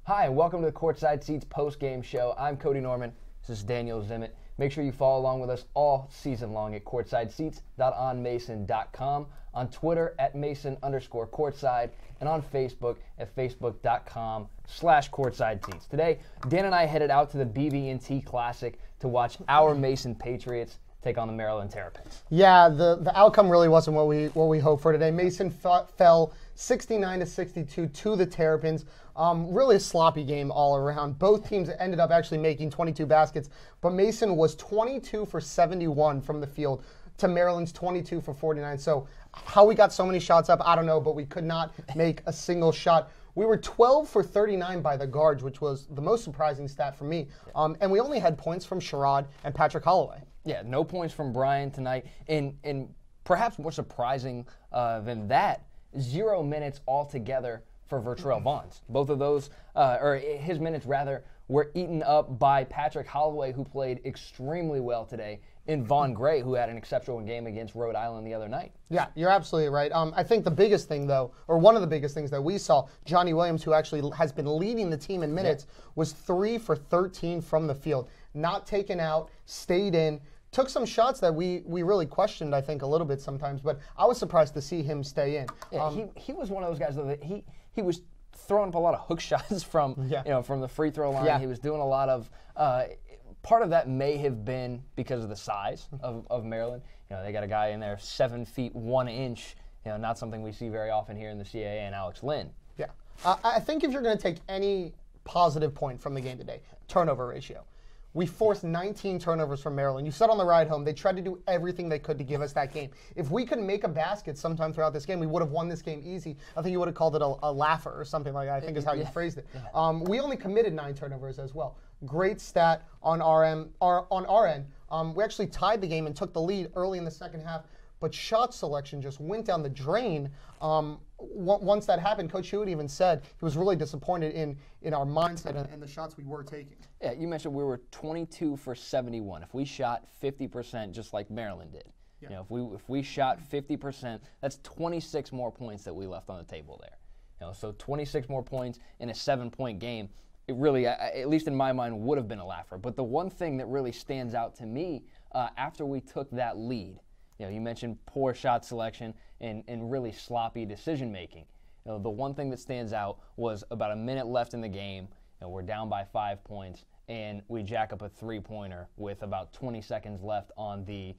Hi, and welcome to the Courtside Seats post-game show. I'm Cody Norman. This is Daniel Zimmett. Make sure you follow along with us all season long at courtsideseats.onmason.com, on Twitter at Mason_courtside, and on Facebook at facebook.com/courtsideseats. Today, Dan and I headed out to the BB&T Classic to watch our Mason Patriots take on the Maryland Terrapins. Yeah, the outcome really wasn't what we hoped for today. Mason fell 69-62 to the Terrapins. Really a sloppy game all around. Both teams ended up actually making 22 baskets, but Mason was 22 for 71 from the field to Maryland's 22 for 49. So how we got so many shots up, I don't know, but we could not make a single shot. We were 12 for 39 by the guards, which was the most surprising stat for me. And we only had points from Sherrod and Patrick Holloway. Yeah, no points from Brian tonight. And perhaps more surprising than that, 0 minutes altogether for Vertrell Vaughns. Both of those, or his minutes rather, were eaten up by Patrick Holloway, who played extremely well today, and Vaughn Gray, who had an exceptional game against Rhode Island the other night. Yeah, you're absolutely right. I think the biggest thing, though, or one of the biggest things that we saw, Johnny Williams, who actually has been leading the team in minutes, was 3 for 13 from the field. Not taken out, stayed in, took some shots that we really questioned, I think, a little bit sometimes, but I was surprised to see him stay in. Yeah, he was one of those guys, though, that he was throwing up a lot of hook shots from from the free throw line. Yeah. He was doing a lot of part of that may have been because of the size of Maryland. They got a guy in there 7 feet 1 inch. Not something we see very often here in the CAA, and Alex Lynn. Yeah, I think if you're going to take any positive point from the game today, turnover ratio. We forced 19 turnovers from Maryland. You said on the ride home, they tried to do everything they could to give us that game. If we could make a basket sometime throughout this game, we would have won this game easy. I think you would have called it a laugher or something like that, I think is how you phrased it. We only committed 9 turnovers as well. Great stat on our end. We actually tied the game and took the lead early in the second half, but shot selection just went down the drain. Once that happened, Coach Hewitt even said he was really disappointed in our mindset and the shots we were taking. Yeah, you mentioned we were 22 for 71. If we shot 50%, just like Maryland did, if we shot 50%, that's 26 more points that we left on the table there. So 26 more points in a 7-point game. It really, at least in my mind, would have been a laugher. But the one thing that really stands out to me after we took that lead, you mentioned poor shot selection and really sloppy decision making. The one thing that stands out was about a minute left in the game. We're down by 5 points, and we jack up a 3-pointer with about 20 seconds left on the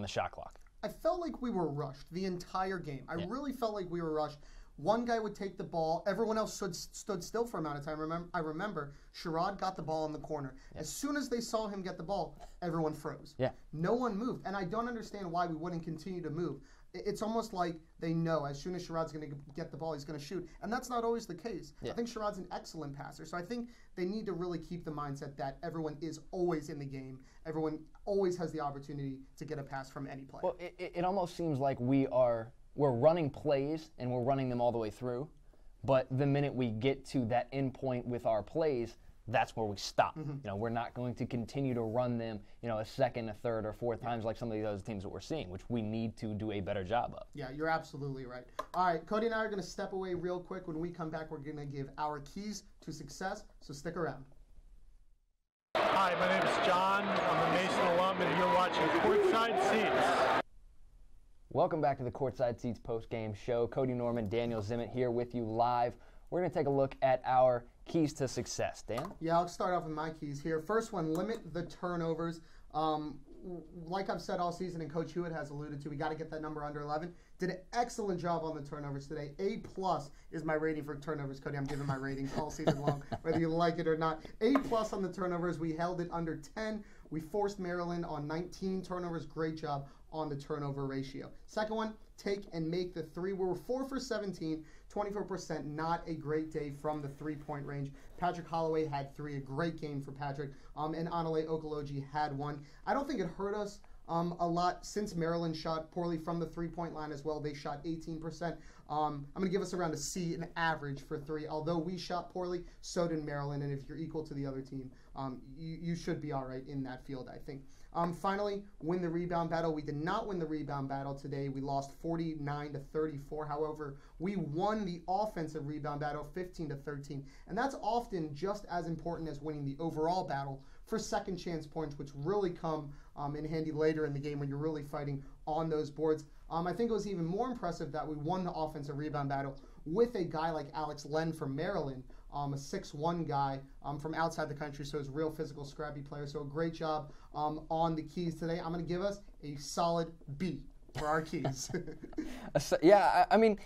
shot clock. I felt like we were rushed the entire game. I really felt like we were rushed. One guy would take the ball. Everyone else stood still for a amount of time. I remember Sherrod got the ball in the corner. As soon as they saw him get the ball, everyone froze. Yeah. No one moved. And I don't understand why we wouldn't continue to move. It's almost like they know as soon as Sherrod's going to get the ball, he's going to shoot. And that's not always the case. I think Sherrod's an excellent passer. So I think they need to really keep the mindset that everyone is always in the game. Everyone always has the opportunity to get a pass from any player. Well, it almost seems like we're running plays and we're running them all the way through, but the minute we get to that end point with our plays, that's where we stop. We're not going to continue to run them, a second, a third, or fourth times like some of the other teams that we're seeing, which we need to do a better job of. Yeah, you're absolutely right. All right, Cody and I are going to step away real quick. When we come back, we're going to give our keys to success, so stick around. Hi, my name is John. I'm a Mason alum, and you're watching Courtside Seats. Welcome back to the Courtside Seats post-game show. Cody Norman, Daniel Zimmett here with you live. We're going to take a look at our keys to success. Dan? Yeah, I'll start off with my keys here. First one, limit the turnovers. Like I've said all season, and Coach Hewitt has alluded to, we got to get that number under 11. Did an excellent job on the turnovers today. A+ is my rating for turnovers. Cody, I'm giving my ratings all season long, whether you like it or not. A+ on the turnovers. We held it under 10. We forced Maryland on 19 turnovers. Great job on the turnover ratio. Second one, take and make the 3. We were 4 for 17, 24%. Not a great day from the 3-point range. Patrick Holloway had 3, a great game for Patrick. And Anale Okoloji had 1. I don't think it hurt us a lot since Maryland shot poorly from the 3-point line as well. They shot 18%. I'm going to give us around a C, an average for 3. Although we shot poorly, so did Maryland, and if you're equal to the other team, you should be all right in that field, I think. Finally, win the rebound battle. We did not win the rebound battle today. We lost 49-34. However, we won the offensive rebound battle 15-13. And that's often just as important as winning the overall battle for second chance points, which really come in handy later in the game when you're really fighting on those boards. I think it was even more impressive that we won the offensive rebound battle with a guy like Alex Len from Maryland, a 6'1" guy from outside the country, so he's a real physical, scrappy player. So a great job on the keys today. I'm going to give us a solid B for our keys. Yeah, I mean,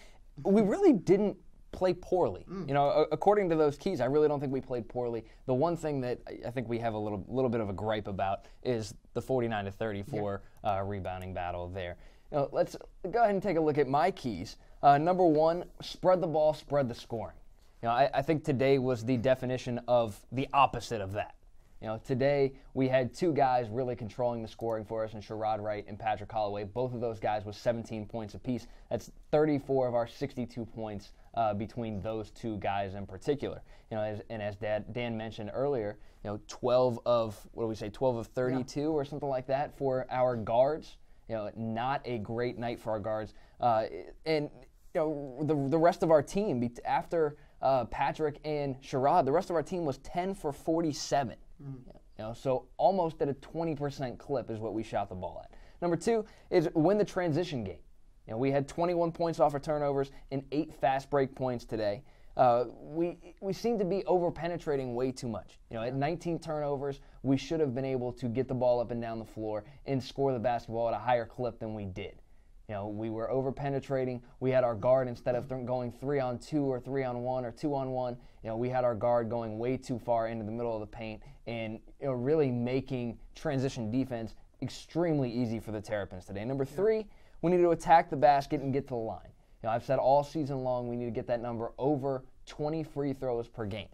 we really didn't play poorly. You know, according to those keys, I really don't think we played poorly. The one thing that I think we have a little bit of a gripe about is the 49-34 rebounding battle there. You know, let's go ahead and take a look at my keys. Number 1, spread the ball, spread the scoring. You know, I think today was the definition of the opposite of that. You know, today we had 2 guys really controlling the scoring for us, and Sherrod Wright and Patrick Holloway. Both of those guys with 17 points apiece. That's 34 of our 62 points between those 2 guys in particular. You know, as Dan mentioned earlier, you know, 12 of 32 or something like that for our guards. You know, not a great night for our guards. And you know, the rest of our team after Patrick and Sherrod, the rest of our team was 10 for 47. You know, so almost at a 20% clip is what we shot the ball at. Number 2 is win the transition game. You know, we had 21 points off of turnovers and 8 fast break points today. We seem to be over-penetrating way too much. You know, at 19 turnovers, we should have been able to get the ball up and down the floor and score the basketball at a higher clip than we did. You know, we were over-penetrating. We had our guard, instead of going 3-on-2 or 3-on-1 or 2-on-1, you know, we had our guard going way too far into the middle of the paint and, you know, really making transition defense extremely easy for the Terrapins today. Number 3, we need to attack the basket and get to the line. You know, I've said all season long we need to get that number over 20 free throws per game.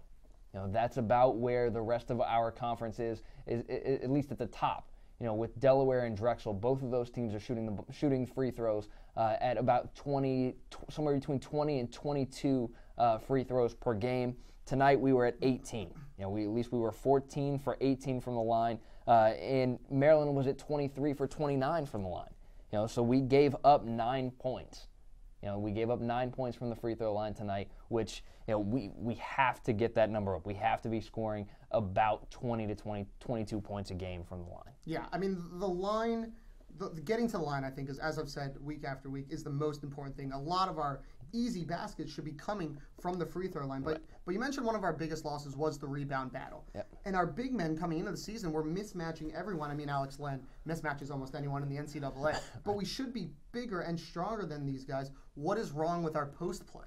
You know, that's about where the rest of our conference is at least at the top. You know, with Delaware and Drexel, both of those teams are shooting free throws at about 20, somewhere between 20 and 22 free throws per game. Tonight we were at 18. You know, we were 14 for 18 from the line, and Maryland was at 23 for 29 from the line. You know, so we gave up 9 points. You know, we gave up 9 points from the free throw line tonight, which, you know, we have to get that number up. We have to be scoring about 20 to 22 points a game from the line. Yeah, I mean, the line, getting to the line, I think, is, as I've said week after week, is the most important thing. A lot of our easy baskets should be coming from the free throw line. But you mentioned one of our biggest losses was the rebound battle. Yep. And our big men coming into the season were mismatching everyone. I mean, Alex Len mismatches almost anyone in the NCAA. But we should be bigger and stronger than these guys. What is wrong with our post play?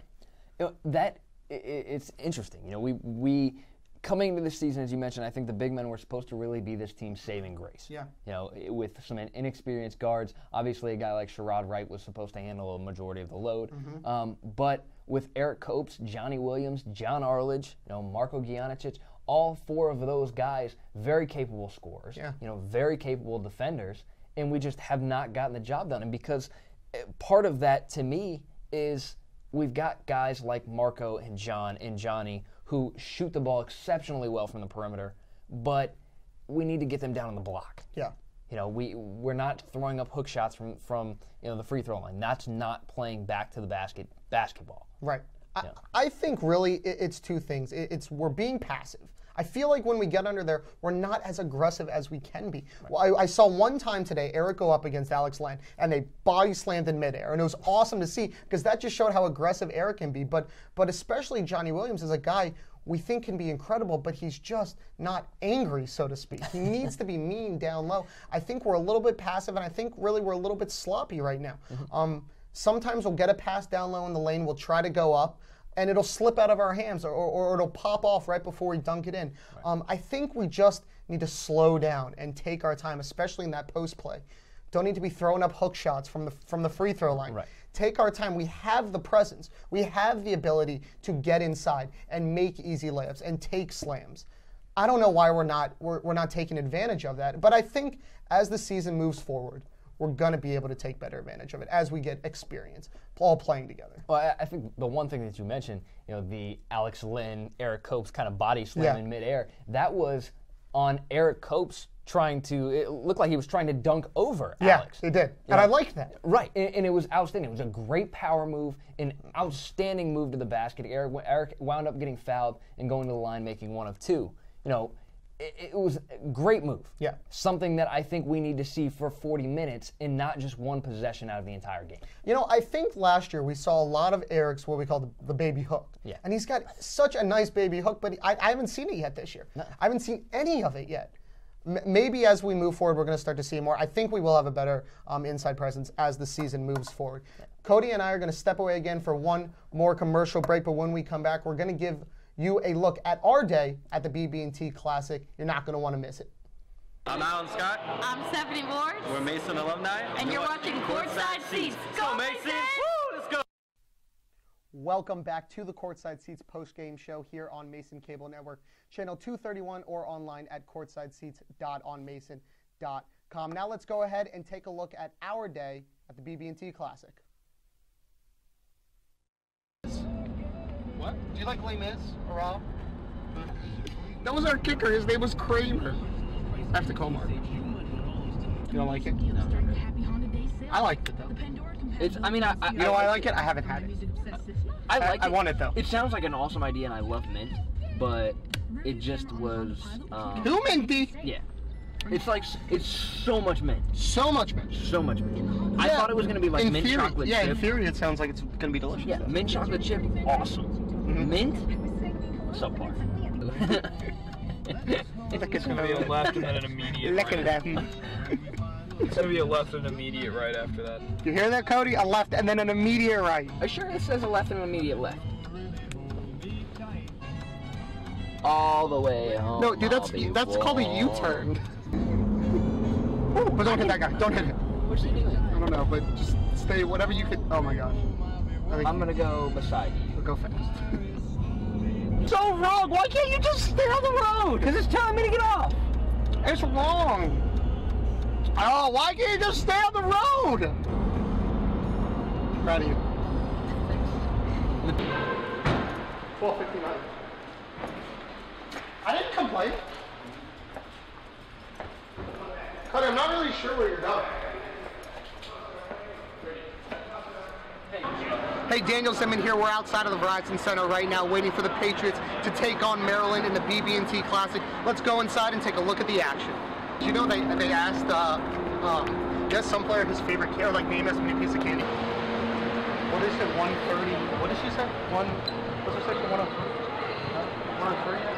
You know, it's interesting. You know, we coming into the season, as you mentioned, I think the big men were supposed to really be this team's saving grace. Yeah. You know, with some inexperienced guards, obviously a guy like Sherrod Wright was supposed to handle a majority of the load. But with Eric Copes, Johnny Williams, John Arledge, you know, Marko Gianicic, all 4 of those guys, very capable scorers. Yeah. You know, very capable defenders, and we just have not gotten the job done. And because part of that, to me, is we've got guys like Marko and John and Johnny who shoot the ball exceptionally well from the perimeter, but we need to get them down on the block. Yeah. You know, we're not throwing up hook shots from you know, the free throw line. That's not playing back to the basket basketball. Right. Yeah. I think really it's 2 things. We're being passive. I feel like when we get under there, we're not as aggressive as we can be. Right. Well, I saw one time today Eric go up against Alex Len, and they body slammed in midair, and it was awesome to see because that just showed how aggressive Eric can be. But especially Johnny Williams is a guy we think can be incredible, but he's just not angry, so to speak. He needs to be mean down low. I think we're a little bit passive, and I think really we're a little bit sloppy right now. Sometimes we'll get a pass down low in the lane, we'll try to go up, and it'll slip out of our hands or it'll pop off right before we dunk it in. Right. I think we just need to slow down and take our time, especially in that post play. Don't need to be throwing up hook shots from the free throw line. Right. Take our time. We have the presence. We have the ability to get inside and make easy layups and take slams. I don't know why we're not taking advantage of that. But I think as the season moves forward, we're going to be able to take better advantage of it as we get experience all playing together. Well, I think the one thing that you mentioned, the Alex Lynn, Eric Copes kind of body slam in midair, that was on Eric Copes it looked like he was trying to dunk over Alex. Yeah, he did. And I liked that. Right, and it was outstanding. It was a great power move, an outstanding move to the basket. Eric wound up getting fouled and going to the line, making 1 of 2. It was a great move. Yeah. Something that I think we need to see for 40 minutes and not just one possession out of the entire game. I think last year we saw a lot of Eric's what we call the baby hook. Yeah. And he's got such a nice baby hook, but I haven't seen it yet this year. No. I haven't seen any of it yet. Maybe as we move forward, we're going to start to see more. I think we will have a better inside presence as the season moves forward. Yeah. Cody and I are going to step away again for one more commercial break, but when we come back, we're going to give you a look at our day at the BB&T Classic. You're not going to want to miss it. I'm Alan Scott. I'm Stephanie Ward. We're Mason alumni. And you're watching Courtside Seats. Go Mason! Woo, let's go! Welcome back to the Courtside Seats post-game show here on Mason Cable Network, channel 231, or online at courtsideseats.onmason.com. Now let's go ahead and take a look at our day at the BB&T Classic. What? Do you like Les Mis or Rob? That was our kicker. His name was Kramer. I have to call Mark. You don't like it? No. I liked it though. I like it. I haven't had it. I want it though. It sounds like an awesome idea, and I love mint, but it just was. Too minty. Yeah. It's so much mint. So much mint. So much mint. I thought it was gonna be like mint chocolate chip. Yeah, in theory it sounds like it's gonna be delicious. Yeah, mint chocolate chip, awesome. Mint, subpar. It's going to be a left and then an immediate Look at that. It's going to be a left and an immediate right after that. You hear that, Cody? A left and then an immediate right. Are you sure it says a left and an immediate left? All the way home. No, dude, that's called a U-turn. But don't hit that guy. Don't hit him. What's he doing? I don't know, but just stay whatever you could. Oh my gosh. I'm going to go beside you. We'll go fast. So wrong. Why can't you just stay on the road? Because it's telling me to get off. It's wrong. Oh, why can't you just stay on the road? Proud of you. Thanks. 12:59. I didn't complain. Cody, I'm not really sure where you're going. Hey, Daniel Simon here. We're outside of the Verizon Center right now waiting for the Patriots to take on Maryland in the BB&T Classic. Let's go inside and take a look at the action. You know, they asked guess some player his favorite candy, or like name as many piece of candy. What is it, 130? What did she say? What's her section? 103? 103, I think?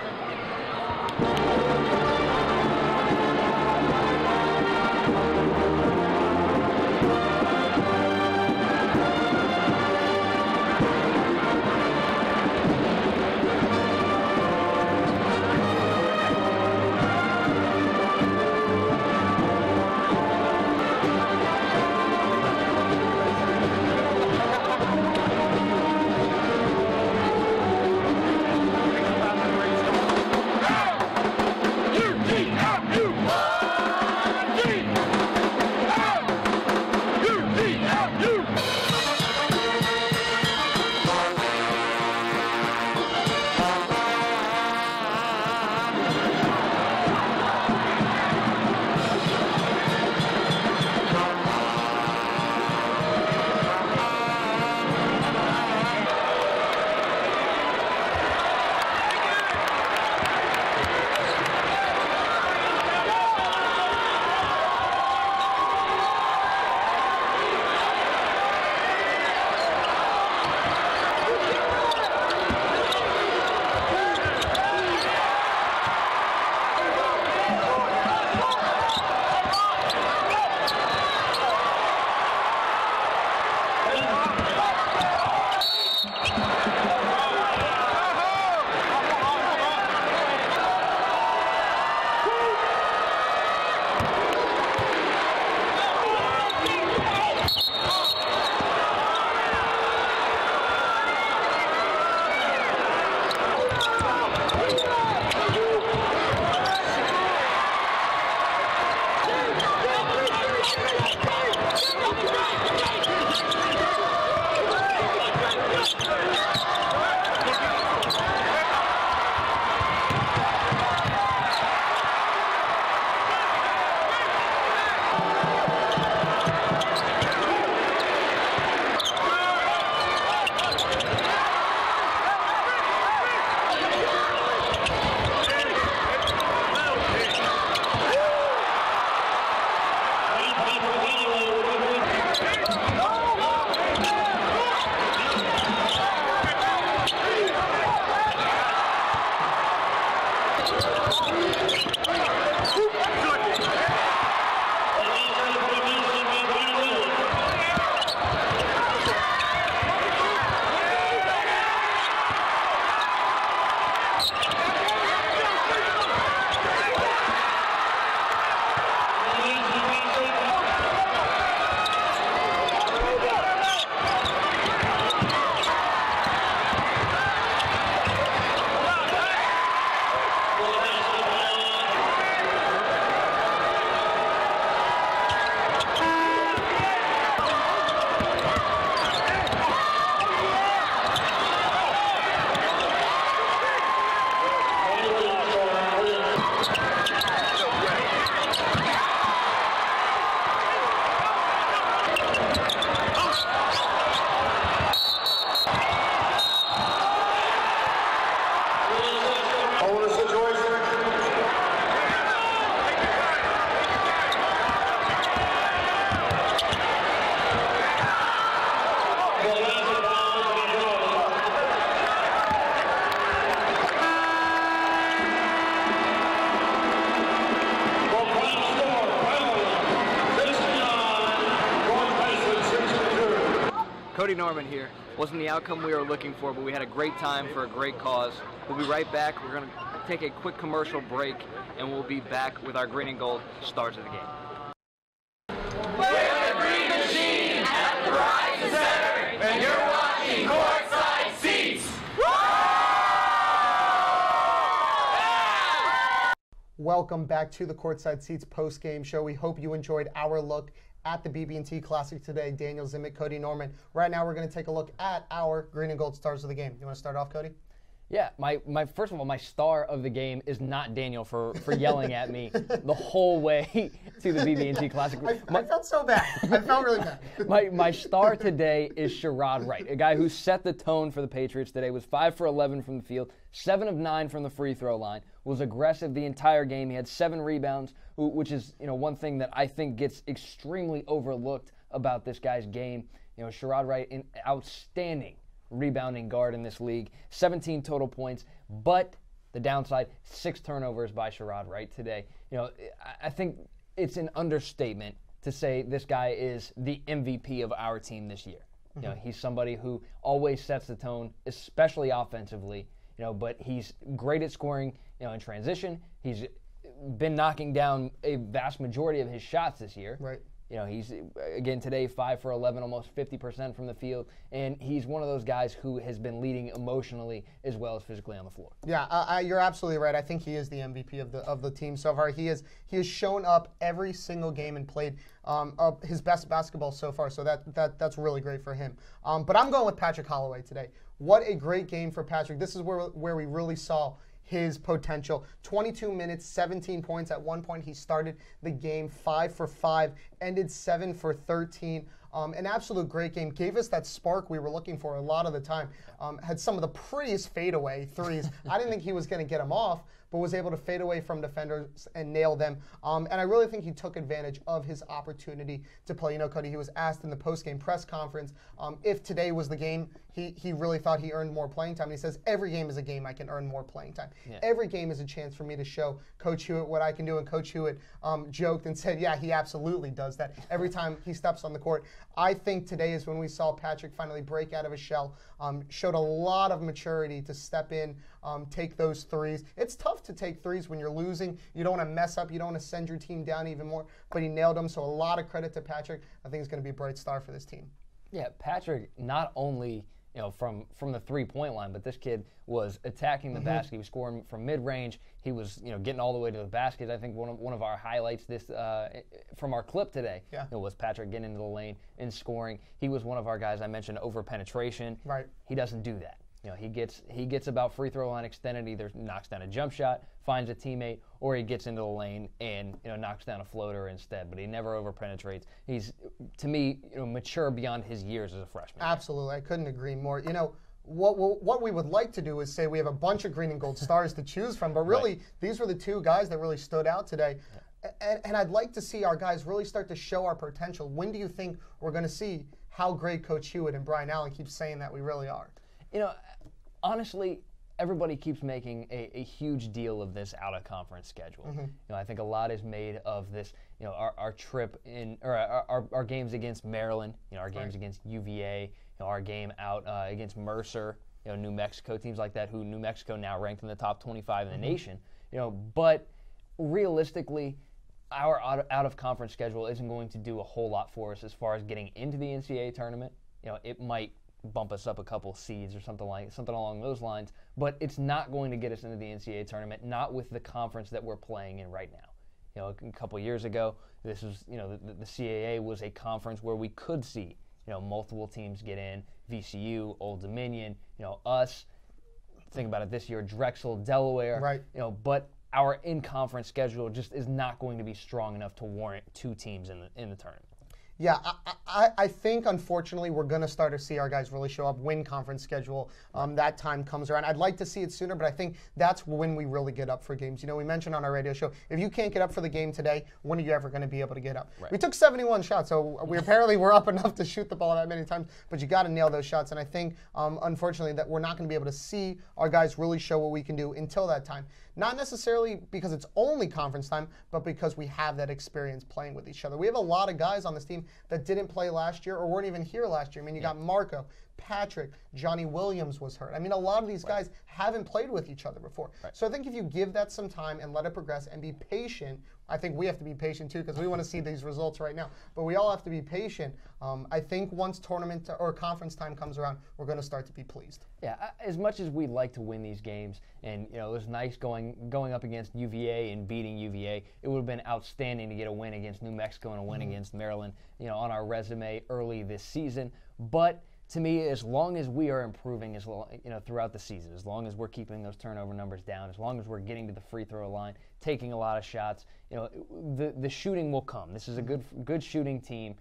Cody Norman here. Wasn't the outcome we were looking for, but we had a great time for a great cause. We'll be right back. We're going to take a quick commercial break, and we'll be back with our green and gold stars of the game. We're the Green Machine at the Verizon Center, and you're watching Courtside Seats. Welcome back to the Courtside Seats post-game show. We hope you enjoyed our look at the BB&T Classic today. Daniel Zimmick, Cody Norman. Right now we're going to take a look at our green and gold stars of the game. You want to start off, Cody? Yeah, my first of all, my star of the game is not Daniel for yelling at me the whole way to the BB&T Classic. I felt so bad. I felt really bad. My star today is Sherrod Wright, a guy who set the tone for the Patriots today. Was 5 for 11 from the field, 7 of 9 from the free throw line. Was aggressive the entire game. He had 7 rebounds, which is one thing that I think gets extremely overlooked about this guy's game. Sherrod Wright, an outstanding rebounding guard in this league, 17 total points, but the downside, 6 turnovers by Sherrod Wright today. I think it's an understatement to say this guy is the MVP of our team this year. He's somebody who always sets the tone, especially offensively. But he's great at scoring, in transition. He's been knocking down a vast majority of his shots this year. Right. He's, again, today 5 for 11, almost 50% from the field, and he's one of those guys who has been leading emotionally as well as physically on the floor. Yeah, you're absolutely right. I think he is the MVP of the team so far. He has shown up every single game and played his best basketball so far, so that's really great for him. But I'm going with Patrick Holloway today. What a great game for Patrick. This is where we really saw his potential. 22 minutes, 17 points. At one point, he started the game 5 for 5, ended 7 for 13. An absolute great game. Gave us that spark we were looking for a lot of the time. Had some of the prettiest fadeaway threes. I didn't think he was going to get them off, but was able to fade away from defenders and nail them. And I really think he took advantage of his opportunity to play. Cody, he was asked in the post-game press conference if today was the game. He really thought he earned more playing time. And he says, every game is a game I can earn more playing time. Yeah. Every game is a chance for me to show Coach Hewitt what I can do. And Coach Hewitt joked and said, yeah, he absolutely does that every time he steps on the court. I think today is when we saw Patrick finally break out of his shell, showed a lot of maturity to step in, take those threes. It's tough to take threes when you're losing. You don't want to mess up. You don't want to send your team down even more. But he nailed them, so a lot of credit to Patrick. I think he's going to be a bright star for this team. Yeah, Patrick not only from the three-point line, but this kid was attacking the basket. He was scoring from mid-range. He was getting all the way to the basket. I think one of our highlights from our clip today was Patrick getting into the lane and scoring. He was one of our guys I mentioned over penetration. Right. He doesn't do that. He gets about free throw line extended, either knocks down a jump shot, finds a teammate, or he gets into the lane and knocks down a floater instead. But he never over penetrates. He's, to me, mature beyond his years as a freshman. Absolutely, I couldn't agree more. What we would like to do is say we have a bunch of green and gold stars to choose from, but really these were the 2 guys that really stood out today. And I'd like to see our guys really start to show our potential. When do you think we're going to see how great Coach Hewitt and Brian Allen keep saying that we really are? Honestly, everybody keeps making a huge deal of this out-of-conference schedule. I think a lot is made of this, our trip or our games against Maryland, our games against UVA, our game out against Mercer, New Mexico, teams like that, who New Mexico now ranked in the top 25 in the nation. But realistically, our out-of-conference schedule isn't going to do a whole lot for us as far as getting into the NCAA tournament. It might bump us up a couple seeds or something along those lines, but it's not going to get us into the NCAA tournament, not with the conference that we're playing in right now. A couple years ago, this was, the CAA was a conference where we could see, multiple teams get in, VCU, Old Dominion, us. Think about it this year, Drexel, Delaware. Right. But our in-conference schedule just is not going to be strong enough to warrant 2 teams in the tournament. Yeah, I think, unfortunately, we're going to start to see our guys really show up when conference schedule that time comes around. I'd like to see it sooner, but I think that's when we really get up for games. We mentioned on our radio show, if you can't get up for the game today, when are you ever going to be able to get up? Right. We took 71 shots, so we apparently were up enough to shoot the ball that many times, but you got to nail those shots. And I think, unfortunately, that we're not going to be able to see our guys really show what we can do until that time. Not necessarily because it's only conference time, but because we have that experience playing with each other. We have a lot of guys on this team team that didn't play last year or weren't even here last year. I mean, you got Marco, Patrick, Johnny Williams was hurt. I mean, a lot of these guys haven't played with each other before. So I think if you give that some time and let it progress and be patient, I think we have to be patient too because we want to see these results right now. But we all have to be patient. I think once tournament or conference time comes around, we're going to start to be pleased. Yeah, as much as we'd like to win these games, and it was nice going up against UVA and beating UVA, it would have been outstanding to get a win against New Mexico and a win against Maryland, on our resume early this season. But to me, as long as we are improving, throughout the season, as long as we're keeping those turnover numbers down, as long as we're getting to the free throw line, taking a lot of shots, the shooting will come. This is a good shooting team.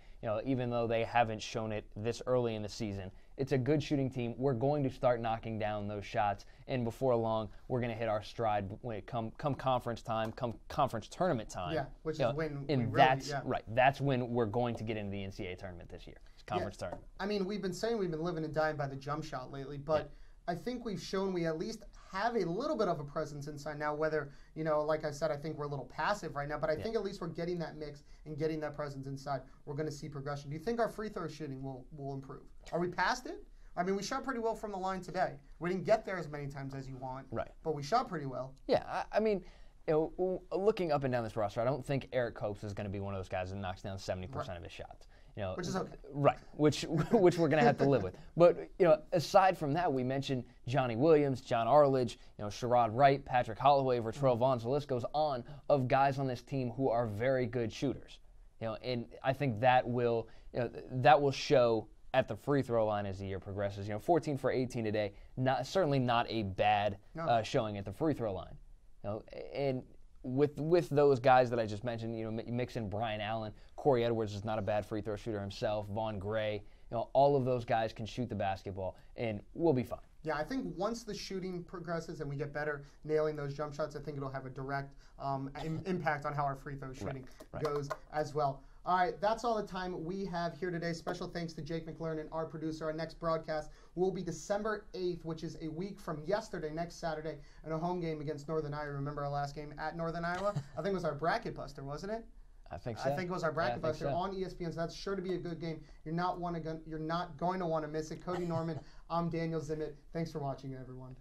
Even though they haven't shown it this early in the season, it's a good shooting team. We're going to start knocking down those shots, and before long, we're going to hit our stride when it come conference time, come conference tournament time. Yeah, which is when that's when we're going to get into the NCAA tournament this year. Conference tournament. I mean, we've been saying we've been living and dying by the jump shot lately, but I think we've shown we at least have a little bit of a presence inside now, whether, like I said, I think we're a little passive right now, but I think at least we're getting that mix and getting that presence inside. We're going to see progression. Do you think our free throw shooting will improve? Are we past it? I mean, we shot pretty well from the line today. We didn't get there as many times as you want, but we shot pretty well. Yeah, I mean, looking up and down this roster, I don't think Eric Copes is going to be one of those guys that knocks down 70% of his shots. Which is okay. Right, which we're going to have to live with. But, aside from that, we mentioned Johnny Williams, John Arledge, Sherrod Wright, Patrick Holloway, Vertrell Vaughn, so the list goes on of guys on this team who are very good shooters. And I think that will show at the free throw line as the year progresses. 14 for 18 today, certainly not a bad showing at the free throw line. And with those guys that I just mentioned, mix in Brian Allen, Corey Edwards is not a bad free throw shooter himself, Vaughn Gray, all of those guys can shoot the basketball, and we'll be fine. Yeah, I think once the shooting progresses and we get better nailing those jump shots, I think it'll have a direct impact on how our free throw shooting goes as well. All right, that's all the time we have here today. Special thanks to Jake McLaren, our producer. Our next broadcast will be December 8th, which is a week from yesterday, next Saturday, and a home game against Northern Iowa. Remember our last game at Northern Iowa? I think it was our bracket buster, wasn't it? I think so. I think it was our bracket buster on ESPN, so that's sure to be a good game. You're not going to want to miss it. Cody Norman, I'm Daniel Zimmett. Thanks for watching, everyone.